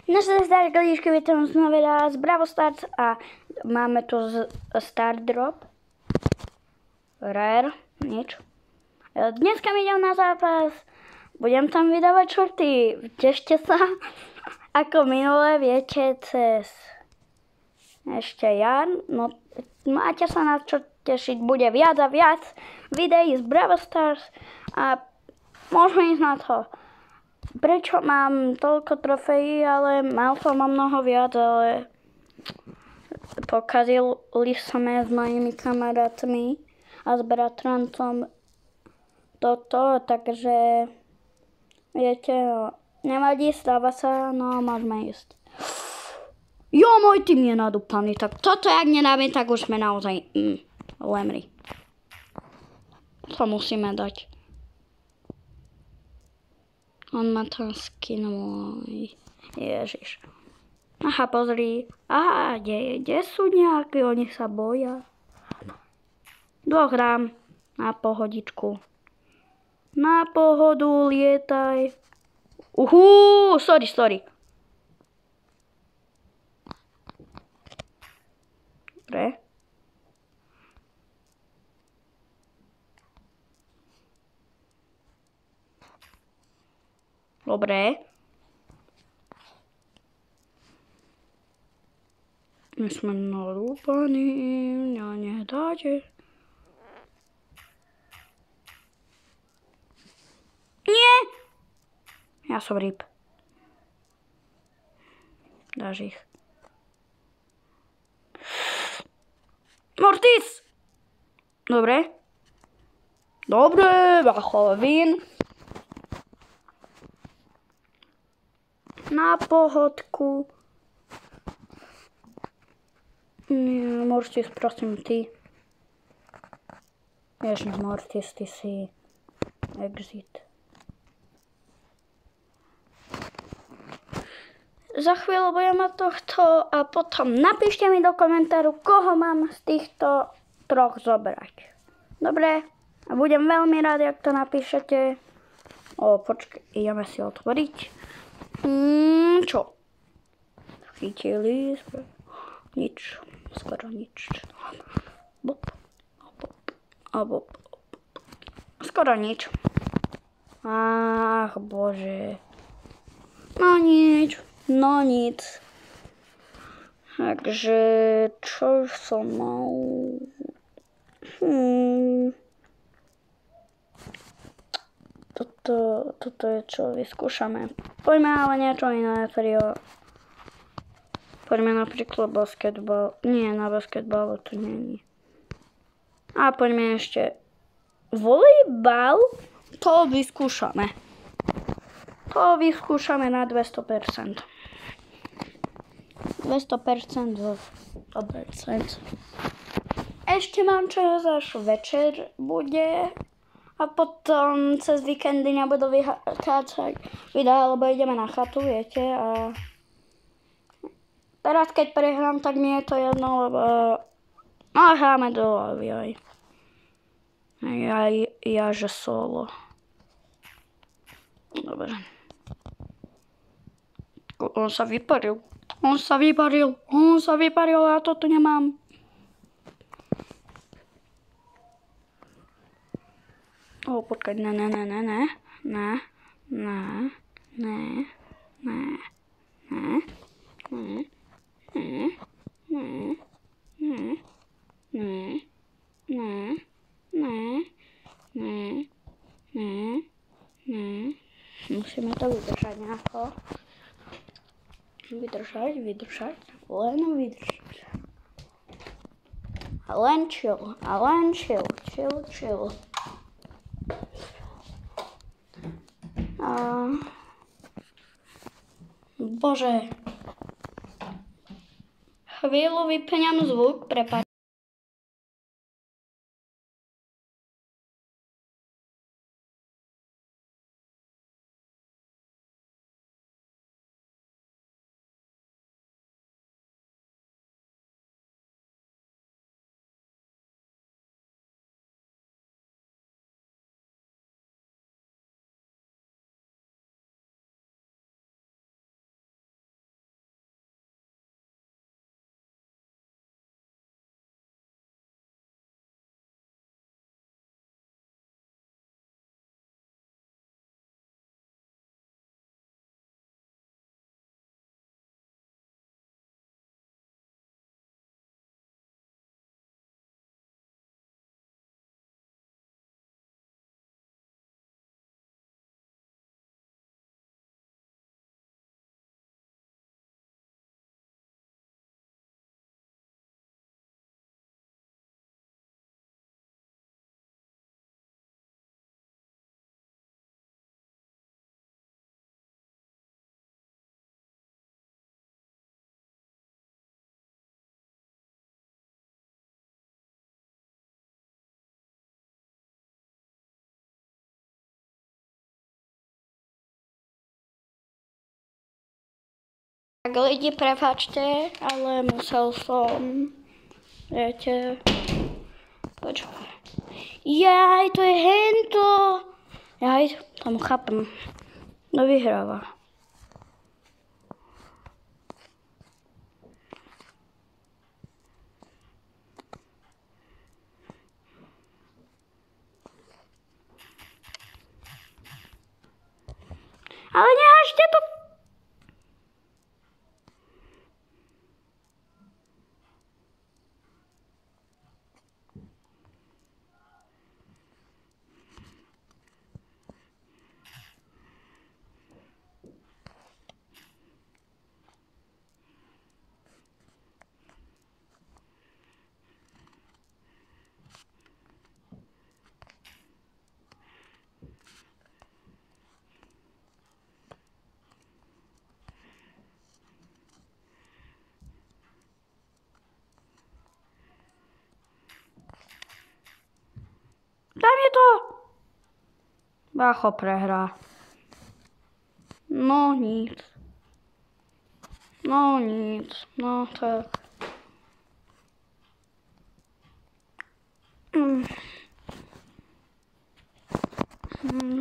Naše zdarkaličky, vítam znova z Bravo Stars a máme tu Star Drop. Rare, nič. Dneska mi idem na zápas, budem tam vydávať šorty, tešte sa. Ako minule, viete, cez ešte jar, no máte sa na čo tešiť, bude viac a viac videí z Bravo Stars a môžeme ísť na to. Prečo mám toľko trofejí, ale mal som o mnoho viac, ale pokazili sme s mojimi kamarátmi a s bratrancom toto, takže viete, nevadí, stáva sa, no môžeme ísť. Jo, môj tým je nadúpaný, tak toto jak nedáme, tak už sme naozaj lemri. To musíme dať. On má tam skin môj. Ježiš. Aha, pozri. Aha, kde sú nejakí? Oni sa boja. Dvoch dám. Na pohodičku. Na pohodu, lietaj. Sorry. Dobre. Dobre. My sme narúpaní, mňa nedáte. Nie! Ja som ryb. Dáš ich. Mortis! Dobre. Vachovín. Na pohodku. Mortis, prosím, ty. Ježiš, Mortis, ty si exit. Za chvíľu budem mať tohto a potom napíšte mi do komentáru, koho mám z týchto troch zobrať. Dobre? A budem veľmi rád, ak to napíšete. Počkaj, ideme si otvoriť. Čo? Chytili sme. Nič. Skoro nič. Bop. Skoro nič. Ach, bože. No nic. Takže, čo som mal? Toto je čo, vyskúšame. Poďme ale niečo iné, serio. Poďme napríklad basketbal. Nie, na basketbalu to není. A poďme ešte volejbal. To vyskúšame. Na 200%. 200% zo 100%. Ešte mám čas, až večer bude. A potom cez víkendy nebudú vychádzať videa, lebo ideme na chatu, viete. A teraz keď prehrám, tak mi je to jedno, lebo hráme do lobby aj. Ja že solo. Dobre. On sa vyparil, ja to tu nemám. Počkaj, ne. Musíme to vydržať nejako. Vydržať. Len vydržať. A len chill. Bože. Chvíľu vypňam zvuk, prepáč. Tak lidi, prepáčte, ale musel som, viete, počkaj. Jaj, to je hento. Jaj, tam chápem. No vyhráva. Ale nehažte to. Daj mi to. Bacho prehrá. No nic. No nic. No tak.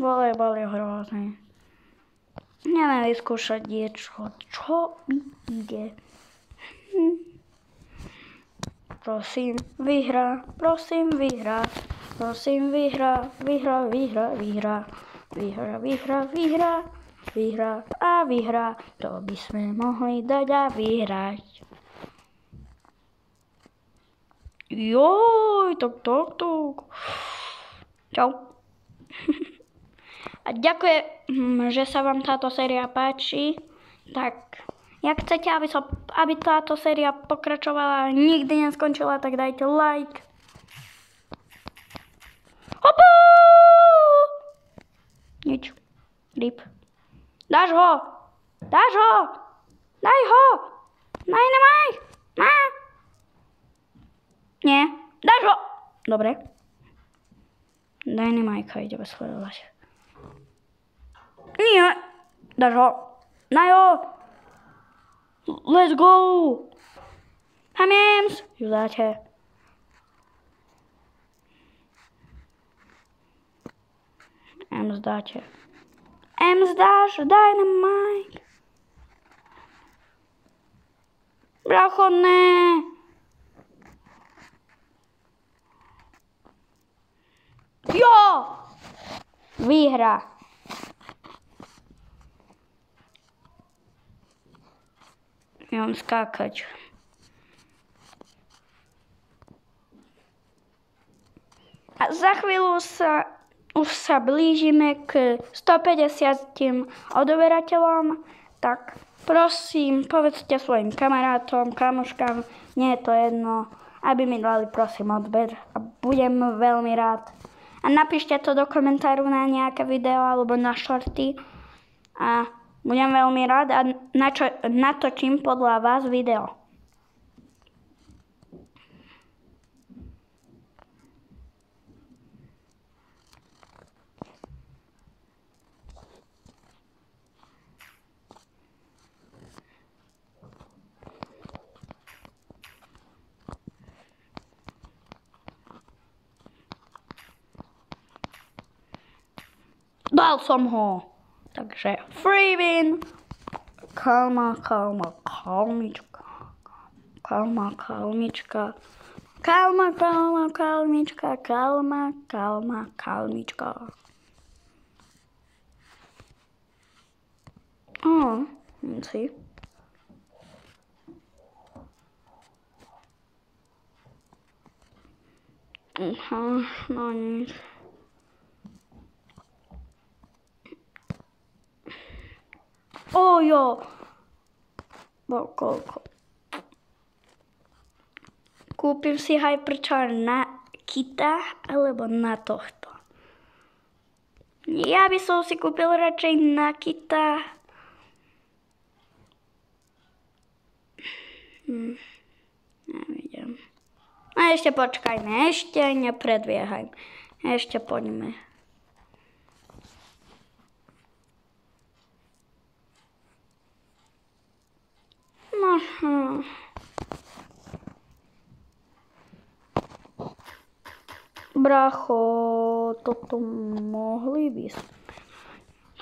Volejbal je hrozný. Neviem vyskúšať niečo, čo mi ide. Prosím, vyhrá, prosím, vyhrá. Prosím, vyhrá, vyhrá, vyhrá, vyhrá. Vyhrá, vyhrá, vyhrá. Vyhrá a vyhrá. To by sme mohli dať a vyhrať. Joj, tok. Čau. A ďakujem, že sa vám táto séria páči. Tak, jak chcete, aby táto séria pokračovala, nikdy neskončila, tak dajte like. Hopu! Nič. Rip. Dáš ho! Dáš ho! Daj ho! Nemaj! Nie. Dáš ho! Dobre. Dynamajka ideme sledovať. Nie. Dáš ho. Daj ho. Let's go. Hamiems. Judáte. Dáte. Dáš. Dynamite. Bracho, ne. Jo! Výhra. Mám skákať. A za chvíľu už sa blížime k 150 odoberateľom, tak prosím, povedzte svojim kamarátom, kamoškám, nie je to jedno, aby mi dali prosím odber a budem veľmi rád. A napíšte to do komentáru na nejaké video alebo na shorty a budem veľmi rád a natočím podľa vás video. Dal som ho. Takže free win. Kalmička. Let's see. No nic. Jo. Koľko? Kúpim si Hyperchar na Kita alebo na tohto. Ja by som si kúpil radšej na Kita. Nevidím. A ešte počkajme, ešte nepredbiehajme. Ešte poďme. Bracho, toto mohli by sme.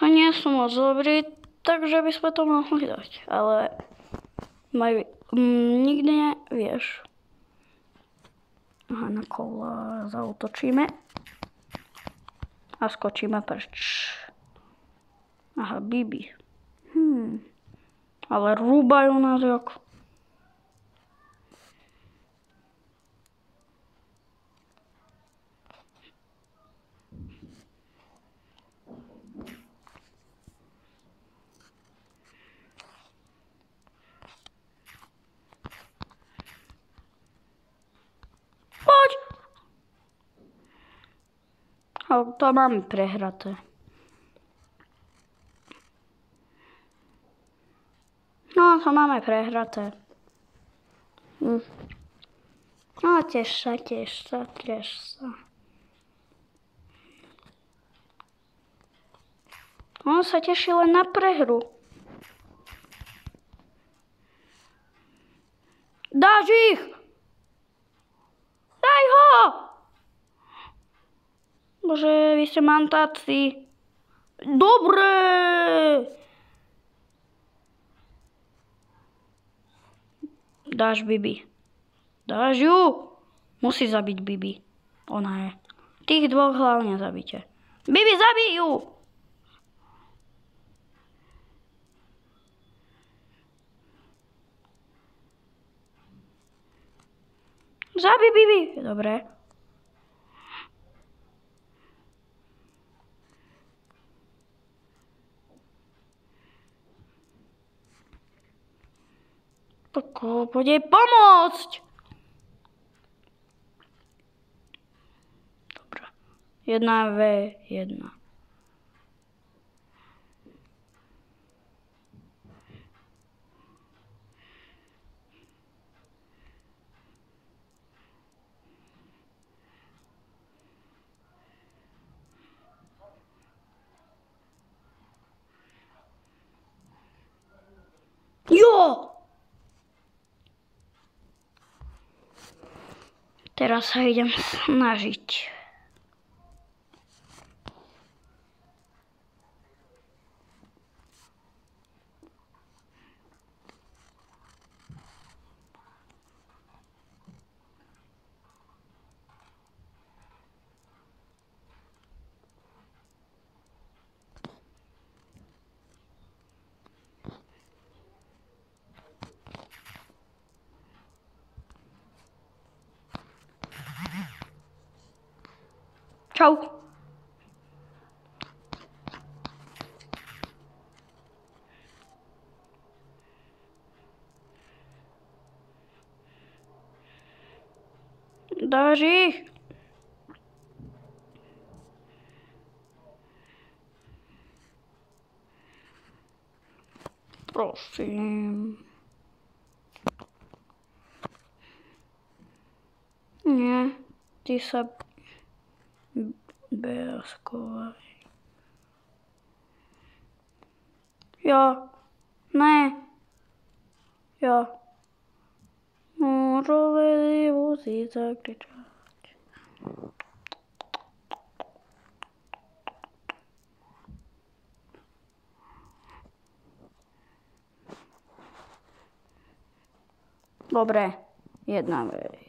No nie som moc dobrý, takže by sme to mohli dať, ale nikdy nevieš. Aha, na kola zautočíme a skočíme preč. Aha, Bibi. Ale rúbajú nás jak. Poď! Ale to máme prehraté. No, to máme prehraté. No, tiež sa. On sa teší len na prehru. Dáš ich! Daj ho! Bože, vy ste mantáci. Dobre! Dáš Bibi. Dáš ju? Musí zabiť Bibi. Ona je. Tých dvoch hlavne zabite. Bibi, zabij ju! Zabij Bibi. Dobre. Poď jej pomôcť. Dobre. 1v1. Jo! Teraz sa idem snažiť. Čau. Dáš ich? Prosím. Nie, ty sa beskovaj. Ja. Ne. Ja. Morové musí zakričať. Dobre. 1v1.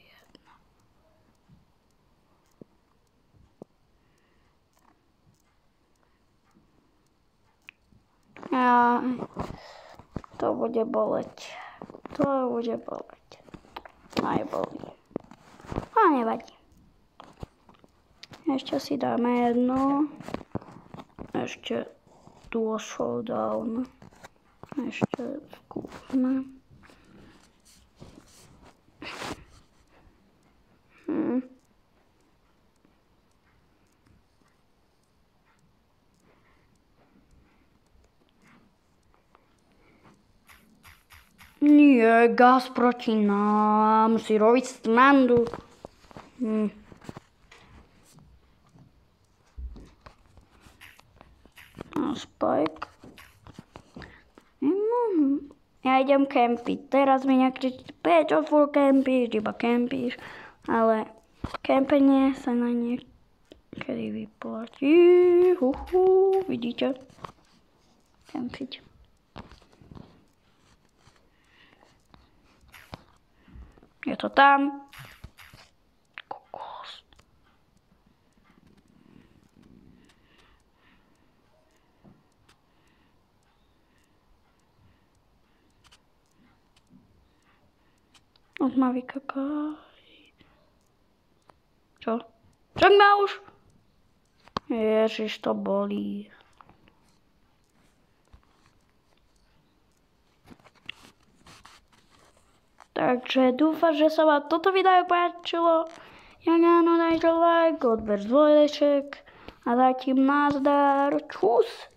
To bude boleť. Aj bolí. A nevadí. Ešte si dáme jedno. Ešte duo showdown. Ešte skúsme. Nie, gaz proti nám, si robiť srandu. A Spike. Ja idem kempiť. Teraz mi nekričte, Peťo, furt kempíš, iba kempíš. Ale kempenie sa na niekedy vyplatí. Vidíte? Kempiť. Je to tam. Kokos. Už ma vykakaj. Čo? Čak ma už? Ježiš, to bolí. Takže dúfam, že sa vám toto video páčilo. Ja áno, dajte like, odber zvoječek a zatím nazdar. Čus.